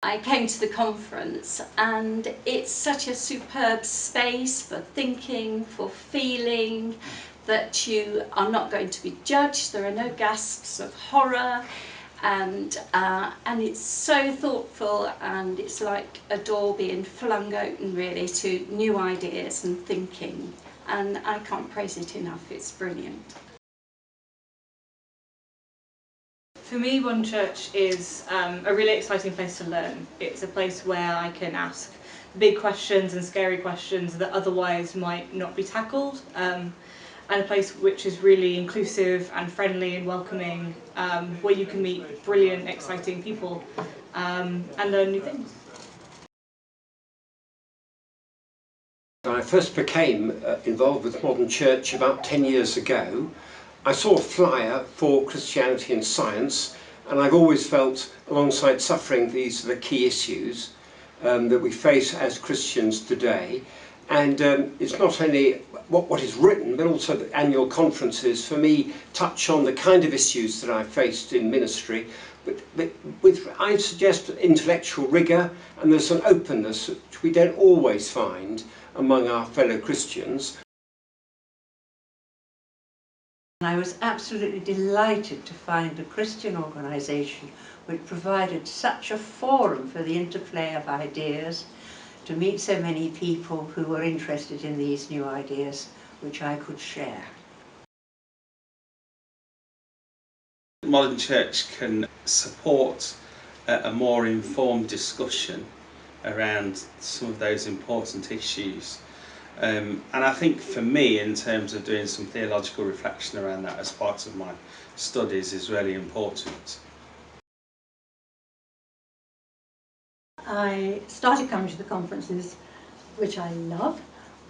I came to the conference and it's such a superb space for thinking, for feeling, that you are not going to be judged, there are no gasps of horror, and it's so thoughtful, and it's like a door being flung open really to new ideas and thinking, and I can't praise it enough, it's brilliant. For me, One Church is a really exciting place to learn. It's a place where I can ask big questions and scary questions that otherwise might not be tackled, and a place which is really inclusive and friendly and welcoming, where you can meet brilliant, exciting people and learn new things. When I first became involved with Modern Church about 10 years ago, I saw a flyer for Christianity and Science, and I've always felt alongside suffering these are the key issues that we face as Christians today. And it's not only what is written, but also the annual conferences for me touch on the kind of issues that I've faced in ministry, but with, I suggest, intellectual rigour, and there's an openness which we don't always find among our fellow Christians. I was absolutely delighted to find a Christian organisation which provided such a forum for the interplay of ideas, to meet so many people who were interested in these new ideas which I could share. Modern Church can support a more informed discussion around some of those important issues. And I think for me, in terms of doing some theological reflection around that as part of my studies, is really important. I started coming to the conferences, which I love,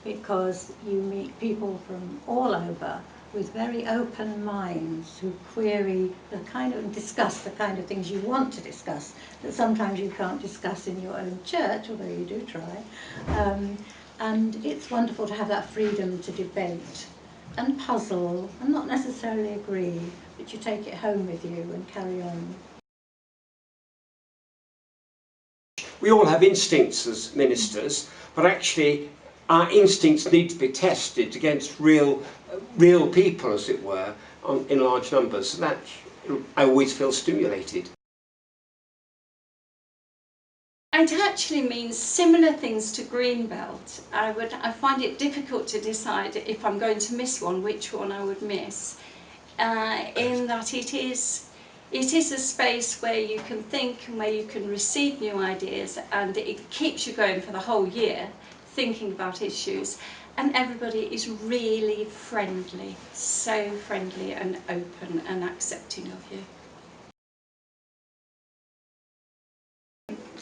because you meet people from all over with very open minds who query the kind of, and discuss the kind of things you want to discuss that sometimes you can't discuss in your own church, although you do try. And it's wonderful to have that freedom to debate and puzzle and not necessarily agree, but you take it home with you and carry on. We all have instincts as ministers, but actually our instincts need to be tested against real people, as it were, in large numbers. And that I always feel stimulated. It actually means similar things to Greenbelt. I find it difficult to decide if I'm going to miss one, which one I would miss, in that it is a space where you can think and where you can receive new ideas, and it keeps you going for the whole year thinking about issues, and everybody is really friendly, so friendly and open and accepting of you.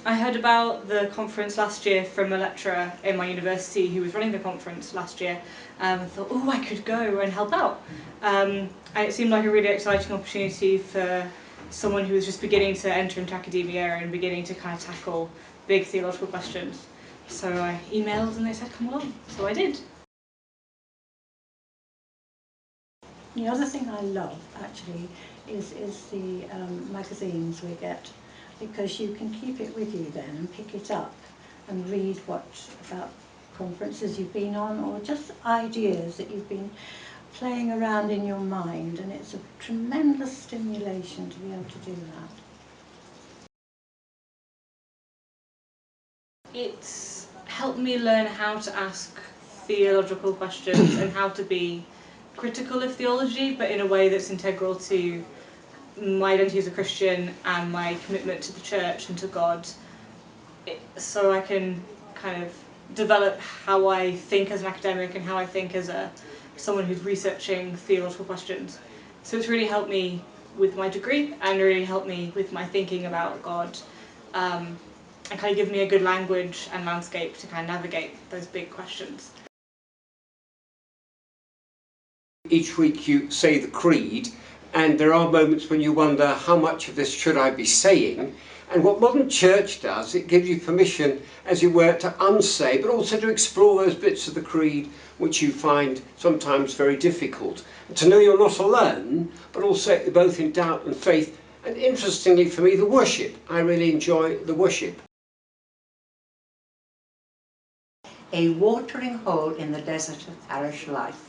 I heard about the conference last year from a lecturer in my university who was running the conference last year, and thought, oh, I could go and help out. And it seemed like a really exciting opportunity for someone who was just beginning to enter into academia and beginning to kind of tackle big theological questions. So I emailed and they said, come along. So I did. The other thing I love, actually, is the magazines we get, because you can keep it with you then and pick it up and read about conferences you've been on, or just ideas that you've been playing around in your mind, and it's a tremendous stimulation to be able to do that. It's helped me learn how to ask theological questions and how to be critical of theology, but in a way that's integral to my identity as a Christian and my commitment to the church and to God, so I can kind of develop how I think as an academic and how I think as someone who's researching theological questions. So it's really helped me with my degree and really helped me with my thinking about God, and kind of give me a good language and landscape to kind of navigate those big questions. Each week you say the creed, and there are moments when you wonder, how much of this should I be saying? And what Modern Church does, it gives you permission, as it were, to unsay, but also to explore those bits of the creed which you find sometimes very difficult. And to know you're not alone, but also both in doubt and faith, And interestingly for me, the worship. I really enjoy the worship. A watering hole in the desert of parish life.